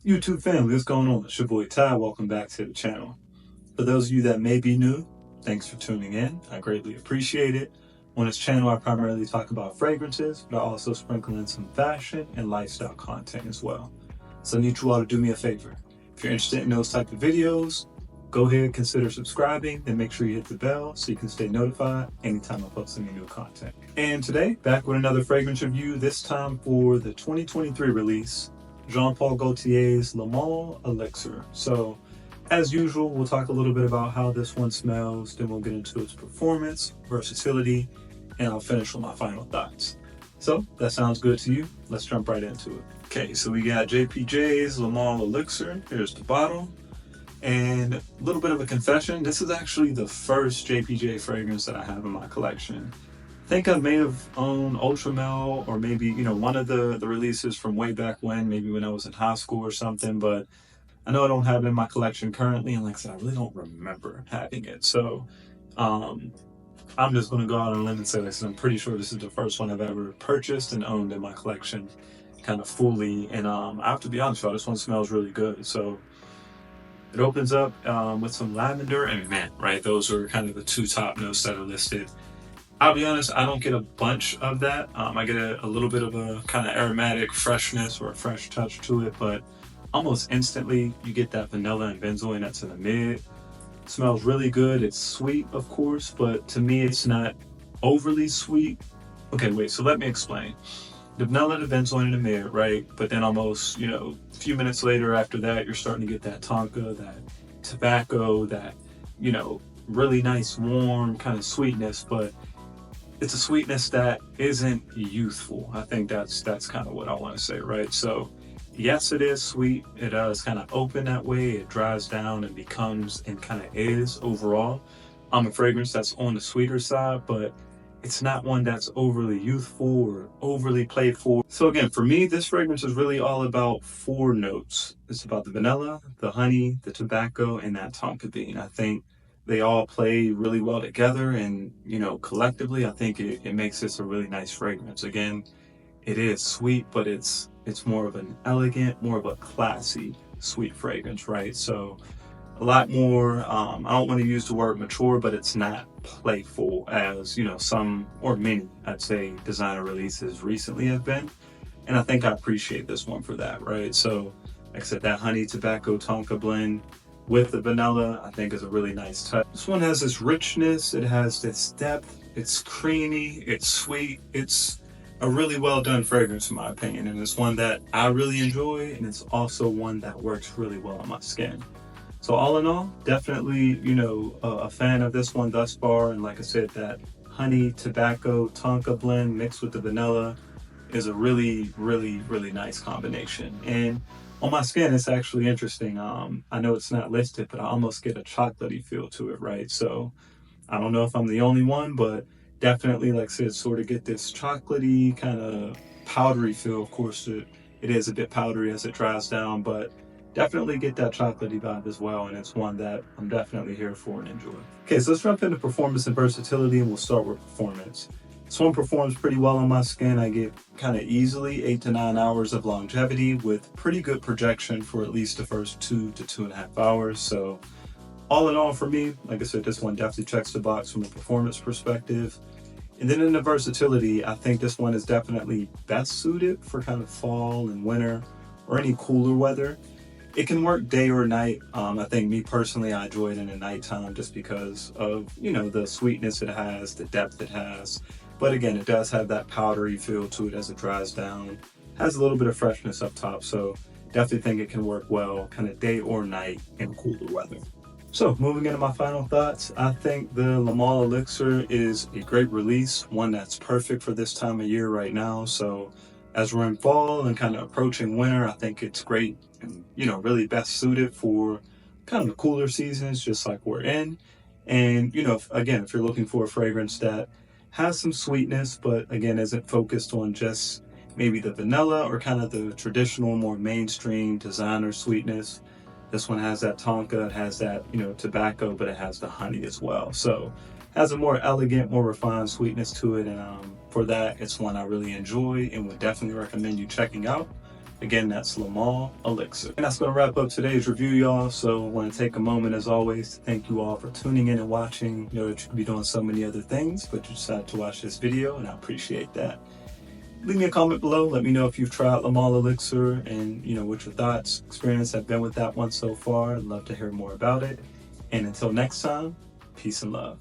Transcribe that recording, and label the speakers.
Speaker 1: YouTube family, what's going on? It's your boy Ty. Welcome back to the channel. For those of you that may be new, thanks for tuning in. I greatly appreciate it. On this channel, I primarily talk about fragrances, but I also sprinkle in some fashion and lifestyle content as well. So I need you all to do me a favor. If you're interested in those type of videos, go ahead, consider subscribing, and make sure you hit the bell so you can stay notified anytime I post any new content. And today, back with another fragrance review, this time for the 2023 release, Jean-Paul Gaultier's Le Male Elixir. So, as usual, we'll talk a little bit about how this one smells, then we'll get into its performance, versatility, and I'll finish with my final thoughts. So, that sounds good to you? Let's jump right into it. Okay, so we got JPJ's Le Male Elixir. Here's the bottle. And a little bit of a confession, this is actually the first JPJ fragrance that I have in my collection. I think I may have owned Ultra Male or maybe, one of the releases from way back when, maybe when I was in high school or something, but I know I don't have it in my collection currently, and like I said, I really don't remember having it. So I'm just going to go out on a limb and say this, and I'm pretty sure this is the first one I've ever purchased and owned in my collection kind of fully. And I have to be honest, y'all, this one smells really good. So it opens up with some lavender and mint, right? Those are kind of the two top notes that are listed. I'll be honest, I don't get a bunch of that. I get a little bit of a kind of aromatic freshness or a fresh touch to it, but almost instantly you get that vanilla and benzoin that's in the mid. It smells really good. It's sweet, of course, but to me it's not overly sweet. Okay, wait, so let me explain. The vanilla, the benzoin in the mid, right? But then almost, a few minutes later after that, you're starting to get that tonka, that tobacco, that, really nice, warm kind of sweetness, but it's a sweetness that isn't youthful. I think that's kind of what I want to say, right? So yes, it is sweet. It does kind of open that way. It dries down and becomes and kind of is overall. A fragrance that's on the sweeter side, but it's not one that's overly youthful or overly playful. So again, for me, this fragrance is really all about four notes. It's about the vanilla, the honey, the tobacco, and that tonka bean. I think they all play really well together, and collectively I think it makes this a really nice fragrance. Again, it is sweet, but it's more of an elegant, more of a classy sweet fragrance, right? So a lot more, I don't want to use the word mature, but it's not playful as some or many, I'd say, designer releases recently have been, and I think I appreciate this one for that, right? So like I said, that honey tobacco tonka blend with the vanilla, I think, is a really nice touch. This one has this richness, it has this depth, it's creamy, it's sweet, it's a really well done fragrance in my opinion, and it's one that I really enjoy, and it's also one that works really well on my skin. So all in all, definitely, a fan of this one thus far, and like I said, that honey tobacco tonka blend mixed with the vanilla is a really, really, really nice combination. And on my skin, it's actually interesting. I know it's not listed, but I almost get a chocolatey feel to it, right? So I don't know if I'm the only one, but definitely, like I said, sort of get this chocolatey kind of powdery feel. Of course, it is a bit powdery as it dries down, but definitely get that chocolatey vibe as well, and it's one that I'm definitely here for and enjoy. Okay, so let's jump into performance and versatility, and we'll start with performance. This one performs pretty well on my skin. I get kind of easily 8 to 9 hours of longevity with pretty good projection for at least the first 2 to 2.5 hours. So all in all, for me, like I said, this one definitely checks the box from a performance perspective. And then in the versatility, I think this one is definitely best suited for kind of fall and winter or any cooler weather. It can work day or night. I think me personally, I enjoy it in the nighttime just because of, the sweetness it has, the depth it has. But again, it does have that powdery feel to it as it dries down. Has a little bit of freshness up top, so definitely think it can work well kind of day or night in cooler weather. So moving into my final thoughts, I think the Le Male Elixir is a great release, one that's perfect for this time of year right now. So as we're in fall and kind of approaching winter, I think it's great and, really best suited for kind of the cooler seasons, just like we're in. And, if you're looking for a fragrance that has some sweetness, but again, isn't focused on just maybe the vanilla or kind of the traditional, more mainstream designer sweetness. This one has that tonka, it has that, tobacco, but it has the honey as well. So has a more elegant, more refined sweetness to it. And for that, it's one I really enjoy and would definitely recommend you checking out. Again, that's Le Male Elixir. And that's going to wrap up today's review, y'all. So I want to take a moment, as always, to thank you all for tuning in and watching. You know that you could be doing so many other things, but you decided to watch this video, and I appreciate that. Leave me a comment below. Let me know if you've tried Le Male Elixir and, you know, what your thoughts, experience have been with that one so far. I'd love to hear more about it. And until next time, peace and love.